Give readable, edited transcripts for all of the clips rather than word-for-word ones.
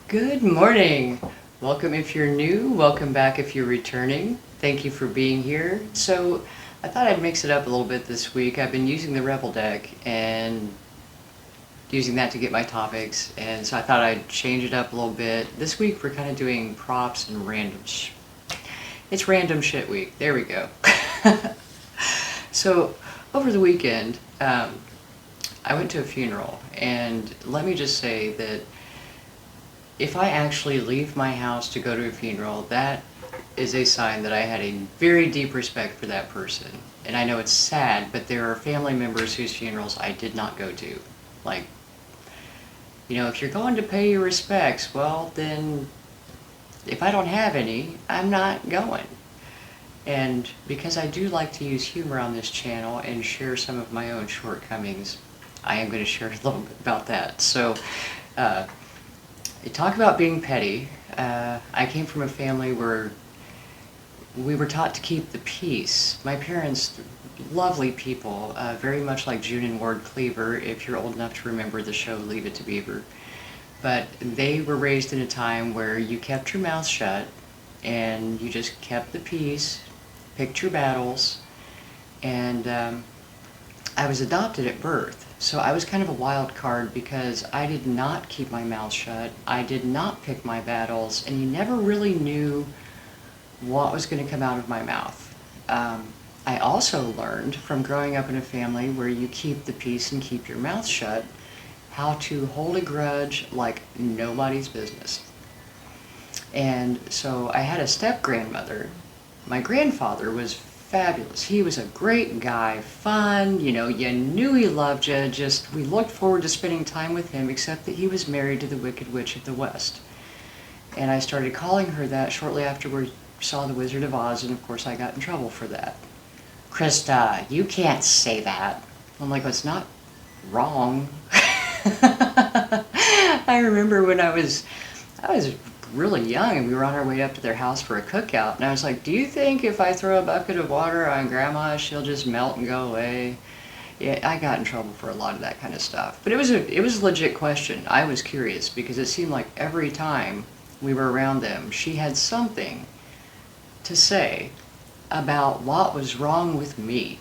Good morning. Welcome if you're new, welcome back if you're returning. Thank you for being here. So, I thought I'd mix it up a little bit this week. I've been using the Rebel deck and using that to get my topics, and so I thought I'd change it up a little bit. This week we're kind of doing props and It's random shit week. There we go. So, over the weekend, I went to a funeral, and let me just say that if I actually leave my house to go to a funeral, that is a sign that I had a very deep respect for that person. And I know it's sad, but there are family members whose funerals I did not go to. Like, if you're going to pay your respects, well, then if I don't have any, I'm not going. And because I do like to use humor on this channel and share some of my own shortcomings, I am going to share a little bit about that. So, talk about being petty. I came from a family where we were taught to keep the peace. My parents, lovely people, very much like June and Ward Cleaver, if you're old enough to remember the show Leave It to Beaver. But they were raised in a time where you kept your mouth shut and you just kept the peace, picked your battles, and I was adopted at birth. So I was kind of a wild card because I did not keep my mouth shut. I did not pick my battles, and you never really knew what was going to come out of my mouth. I also learned from growing up in a family where you keep the peace and keep your mouth shut, how to hold a grudge like nobody's business. And so I had a step-grandmother. My grandfather was fabulous. He was a great guy, fun, you knew he loved you, just we looked forward to spending time with him, except that he was married to the Wicked Witch of the West. And I started calling her that shortly after we saw The Wizard of Oz, and of course I got in trouble for that. Krista, you can't say that. I'm like, well, it's not wrong. I remember when I was really young and we were on our way up to their house for a cookout, and I was like, do you think if I throw a bucket of water on Grandma she'll just melt and go away? Yeah, I got in trouble for a lot of that kind of stuff, but it was a legit question. I was curious because it seemed like every time we were around them she had something to say about what was wrong with me.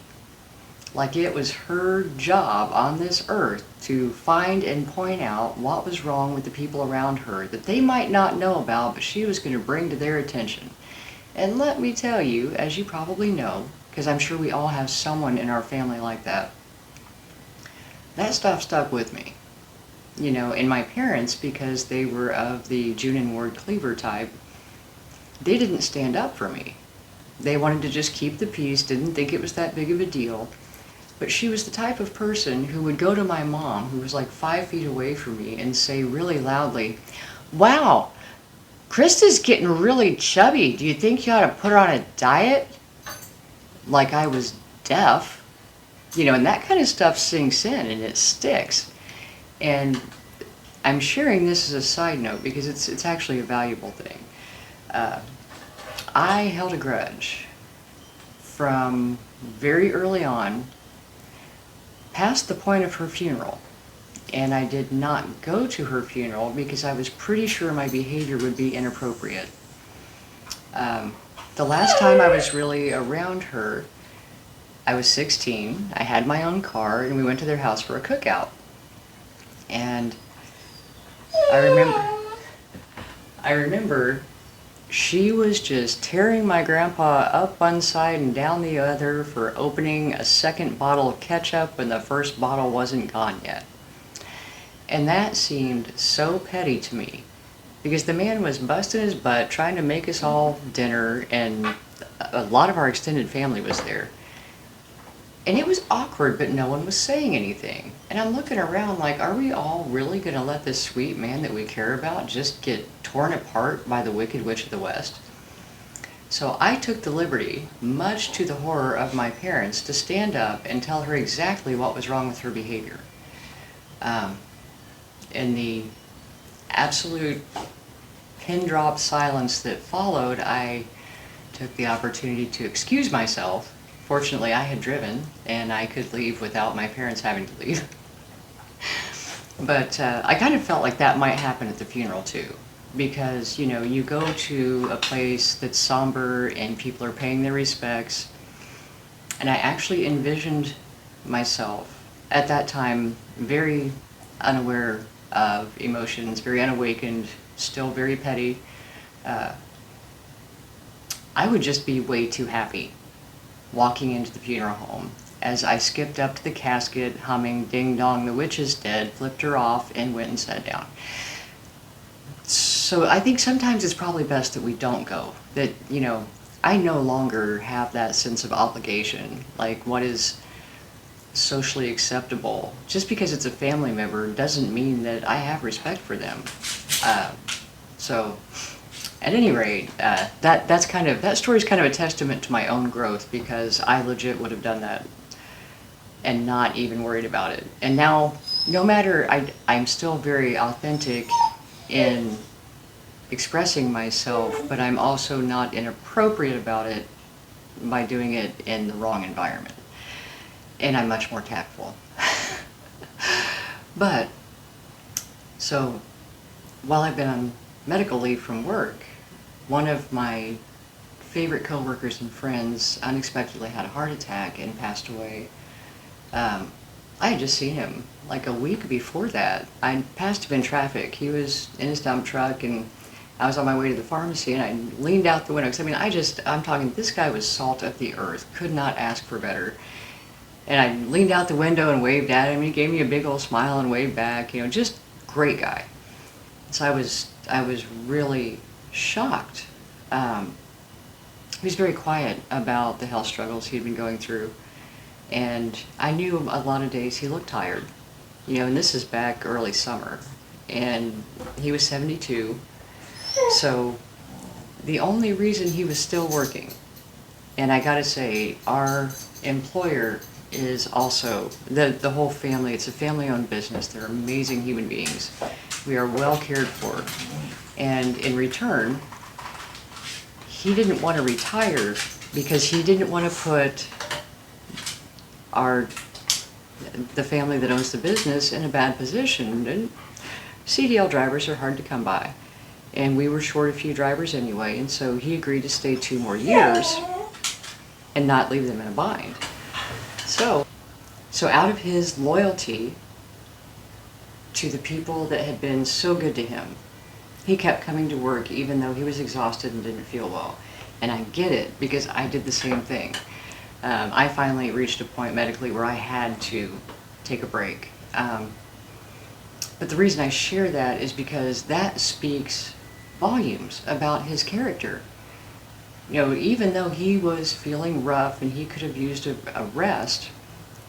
Like it was her job on this earth to find and point out what was wrong with the people around her that they might not know about, but she was going to bring to their attention. And let me tell you, as you probably know, because I'm sure we all have someone in our family like that, that stuff stuck with me. And my parents, because they were of the June and Ward Cleaver type, they didn't stand up for me. They wanted to just keep the peace, didn't think it was that big of a deal. But she was the type of person who would go to my mom, who was like 5 feet away from me, and say really loudly, "Wow, Krista's getting really chubby. Do you think you ought to put her on a diet?" Like I was deaf. And that kind of stuff sinks in and it sticks. And I'm sharing this as a side note because it's actually a valuable thing. I held a grudge from very early on, past the point of her funeral, and I did not go to her funeral because I was pretty sure my behavior would be inappropriate. The last time I was really around her, I was 16, I had my own car, and we went to their house for a cookout. And I remember she was just tearing my grandpa up one side and down the other for opening a second bottle of ketchup when the first bottle wasn't gone yet. And that seemed so petty to me because the man was busting his butt trying to make us all dinner, and a lot of our extended family was there. And it was awkward, but no one was saying anything. And I'm looking around like, are we all really going to let this sweet man that we care about just get torn apart by the Wicked Witch of the West? So I took the liberty, much to the horror of my parents, to stand up and tell her exactly what was wrong with her behavior. In the absolute pin drop silence that followed, I took the opportunity to excuse myself. Fortunately, I had driven, and I could leave without my parents having to leave. But I kind of felt like that might happen at the funeral, too. because, you know, you go to a place that's somber and people are paying their respects. And I actually envisioned myself at that time very unaware of emotions, very unawakened, still very petty. Uh, I would just be way too happy walking into the funeral home as I skipped up to the casket, humming "Ding Dong, the Witch is Dead," flipped her off, and went and sat down. So I think sometimes it's probably best that we don't go. That, you know, I no longer have that sense of obligation, like what is socially acceptable. Just because it's a family member doesn't mean that I have respect for them. So at any rate, that story's kind of a testament to my own growth, because I legit would have done that and not even worried about it. And now, no matter, I'm still very authentic in expressing myself, but I'm also not inappropriate about it by doing it in the wrong environment. And I'm much more tactful. But, so, while I've been on medical leave from work, one of my favorite coworkers and friends unexpectedly had a heart attack and passed away. I had just seen him like a week before that. I passed him in traffic. He was in his dump truck, and I was on my way to the pharmacy, and I leaned out the window. Because, I mean, I'm talking, this guy was salt of the earth. Could not ask for better. And I leaned out the window and waved at him. He gave me a big old smile and waved back. You know, just great guy. So I was really shocked. He was very quiet about the health struggles he'd been going through. And I knew a lot of days he looked tired. You know, and this is back early summer. And he was 72. So the only reason he was still working, and I gotta say, our employer is also, the whole family, it's a family-owned business. They're amazing human beings. We are well cared for. And in return, he didn't want to retire because he didn't want to put the family that owns the business in a bad position. And CDL drivers are hard to come by. And we were short a few drivers anyway, and so he agreed to stay 2 more years and not leave them in a bind. So out of his loyalty to the people that had been so good to him, he kept coming to work even though he was exhausted and didn't feel well. And I get it, because I did the same thing. I finally reached a point medically where I had to take a break. But the reason I share that is because that speaks volumes about his character. You know, even though he was feeling rough and he could have used a rest,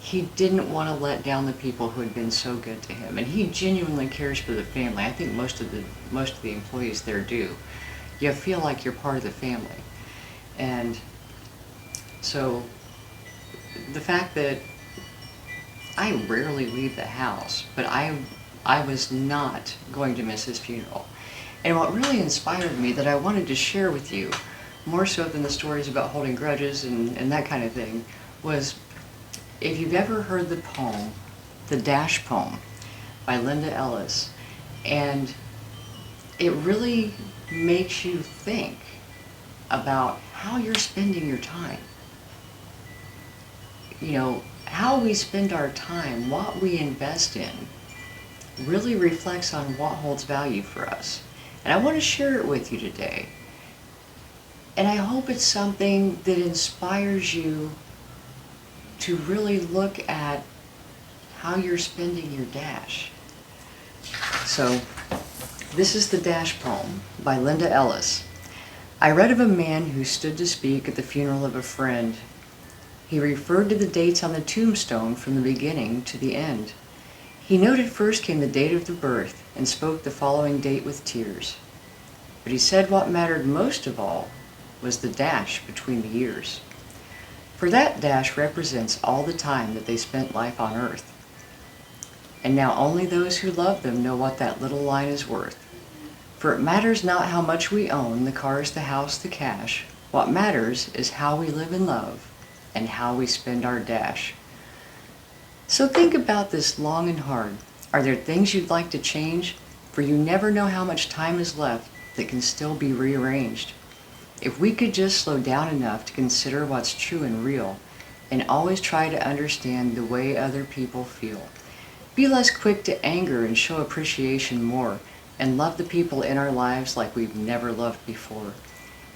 he didn't want to let down the people who had been so good to him. And he genuinely cares for the family. I think most of the employees there do. You feel like you're part of the family. And so the fact that I rarely leave the house, but I was not going to miss his funeral. And what really inspired me, that I wanted to share with you, more so than the stories about holding grudges and that kind of thing, was, if you've ever heard the poem, the Dash poem by Linda Ellis, and it really makes you think about how you're spending your time. You know, how we spend our time, what we invest in, really reflects on what holds value for us. And I want to share it with you today. And I hope it's something that inspires you to really look at how you're spending your dash. So, this is the Dash poem by Linda Ellis. I read of a man who stood to speak at the funeral of a friend. He referred to the dates on the tombstone from the beginning to the end. He noted first came the date of the birth and spoke the following date with tears. But he said what mattered most of all was the dash between the years. For that dash represents all the time that they spent life on earth. And now only those who love them know what that little line is worth. For it matters not how much we own, the cars, the house, the cash. What matters is how we live and love and how we spend our dash. So think about this long and hard. Are there things you'd like to change? For you never know how much time is left that can still be rearranged. If we could just slow down enough to consider what's true and real, and always try to understand the way other people feel. Be less quick to anger and show appreciation more, and love the people in our lives like we've never loved before.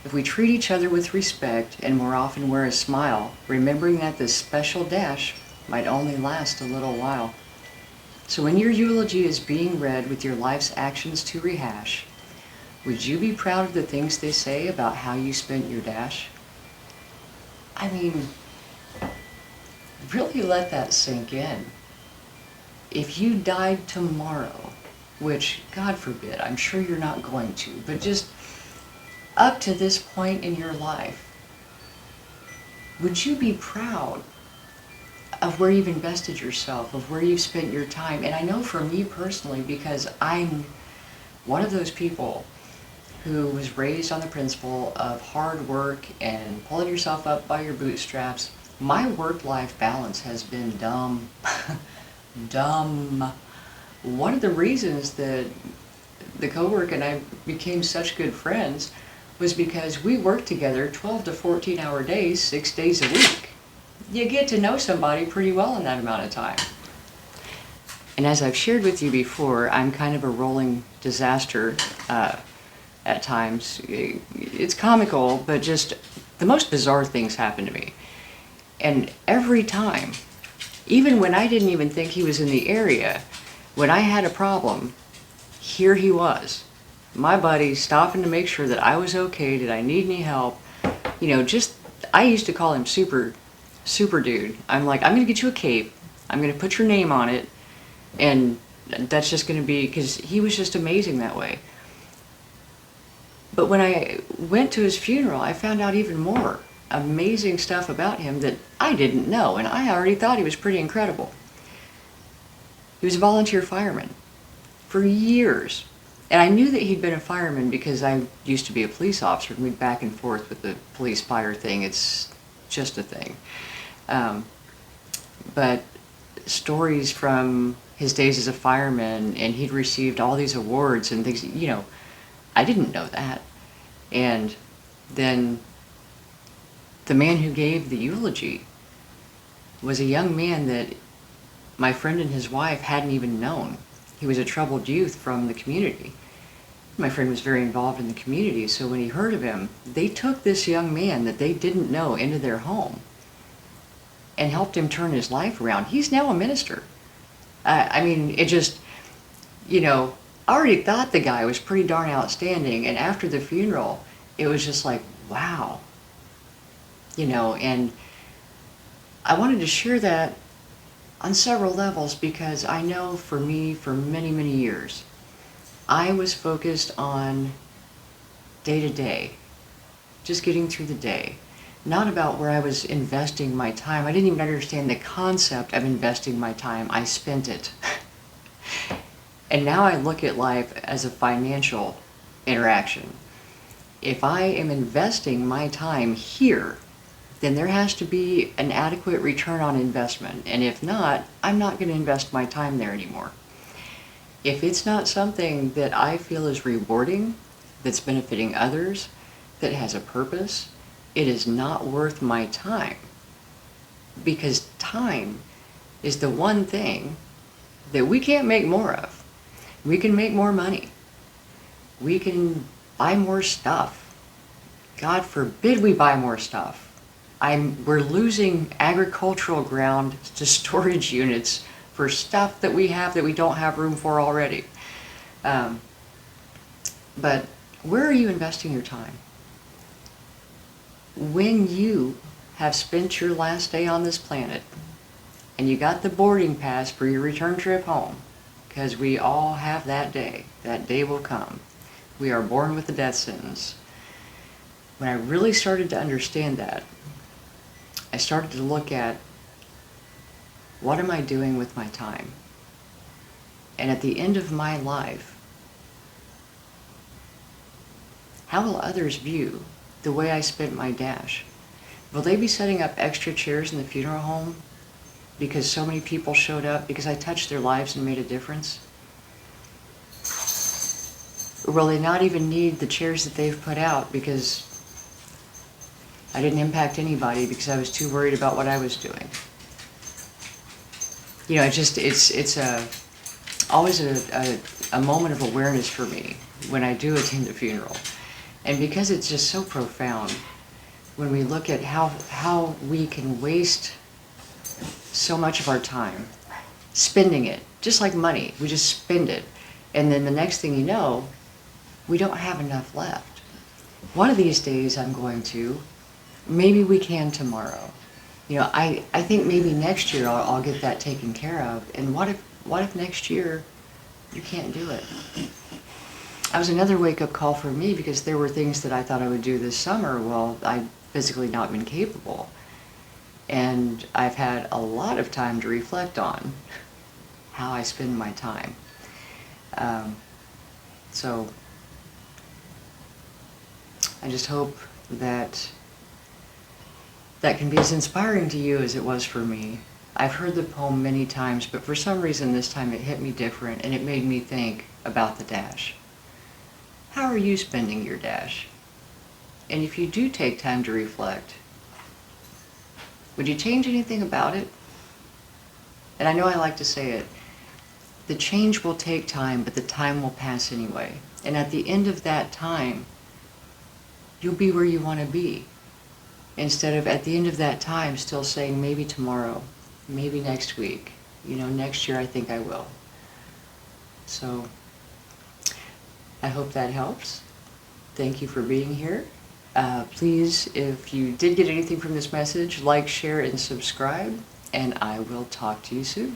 If we treat each other with respect and more often wear a smile, remembering that this special dash might only last a little while. So when your eulogy is being read with your life's actions to rehash, would you be proud of the things they say about how you spent your dash? I mean, really let that sink in. If you died tomorrow, which, God forbid, I'm sure you're not going to, but just up to this point in your life, would you be proud of where you've invested yourself, of where you've spent your time? And I know for me personally, because I'm one of those people who was raised on the principle of hard work and pulling yourself up by your bootstraps, my work-life balance has been dumb. Dumb. One of the reasons that the coworker and I became such good friends was because we worked together 12 to 14-hour days, 6 days a week. You get to know somebody pretty well in that amount of time. And as I've shared with you before, I'm kind of a rolling disaster at times. It's comical, but just the most bizarre things happen to me. And every time, even when I didn't even think he was in the area, when I had a problem, here he was. My buddy stopping to make sure that I was okay. Did I need any help? You know, just, I used to call him super dude. I'm like, I'm going to get you a cape. I'm going to put your name on it. And that's just going to be, because he was just amazing that way. But when I went to his funeral, I found out even more amazing stuff about him that I didn't know, and I already thought he was pretty incredible. He was a volunteer fireman for years. And I knew that he'd been a fireman because I used to be a police officer, and we'd back and forth with the police fire thing. It's just a thing. But stories from his days as a fireman, and he'd received all these awards and things, you know, I didn't know that. And then the man who gave the eulogy was a young man that my friend and his wife hadn't even known. He was a troubled youth from the community. My friend was very involved in the community, so when he heard of him, they took this young man that they didn't know into their home and helped him turn his life around. He's now a minister. I mean, it just, you know, I already thought the guy was pretty darn outstanding, and after the funeral, it was just like, wow. You know, and I wanted to share that on several levels because I know for me, for many, many years, I was focused on day to day, just getting through the day, not about where I was investing my time. I didn't even understand the concept of investing my time. I spent it. And now I look at life as a financial interaction. If I am investing my time here, then there has to be an adequate return on investment. And if not, I'm not going to invest my time there anymore. If it's not something that I feel is rewarding, that's benefiting others, that has a purpose, it is not worth my time. Because time is the one thing that we can't make more of. We can make more money. We can buy more stuff. God forbid we buy more stuff. We're losing agricultural ground to storage units for stuff that we have that we don't have room for already. But where are you investing your time? When you have spent your last day on this planet and you got the boarding pass for your return trip home, because we all have that day will come. We are born with a death sentence. When I really started to understand that, I started to look at, what am I doing with my time? And at the end of my life, how will others view the way I spent my dash? Will they be setting up extra chairs in the funeral home because so many people showed up, because I touched their lives and made a difference? Will they not even need the chairs that they've put out because I didn't impact anybody because I was too worried about what I was doing? You know, always a moment of awareness for me when I do attend a funeral. And because it's just so profound, when we look at how we can waste so much of our time spending it, just like money, we just spend it. And then the next thing you know, we don't have enough left. One of these days I'm going to, maybe we can tomorrow. You know, I think maybe next year I'll get that taken care of. And what if next year you can't do it? That was another wake-up call for me because there were things that I thought I would do this summer. Well, I've physically not been capable. And I've had a lot of time to reflect on how I spend my time. So I just hope that can be as inspiring to you as it was for me. I've heard the poem many times, but for some reason this time it hit me different and it made me think about the dash. How are you spending your dash? And if you do take time to reflect, would you change anything about it? And I know I like to say it, the change will take time, but the time will pass anyway. And at the end of that time, you'll be where you want to be. Instead of at the end of that time still saying maybe tomorrow, maybe next week, you know, next year I think I will. So I hope that helps. Thank you for being here. Please, if you did get anything from this message, like, share, and subscribe, and I will talk to you soon.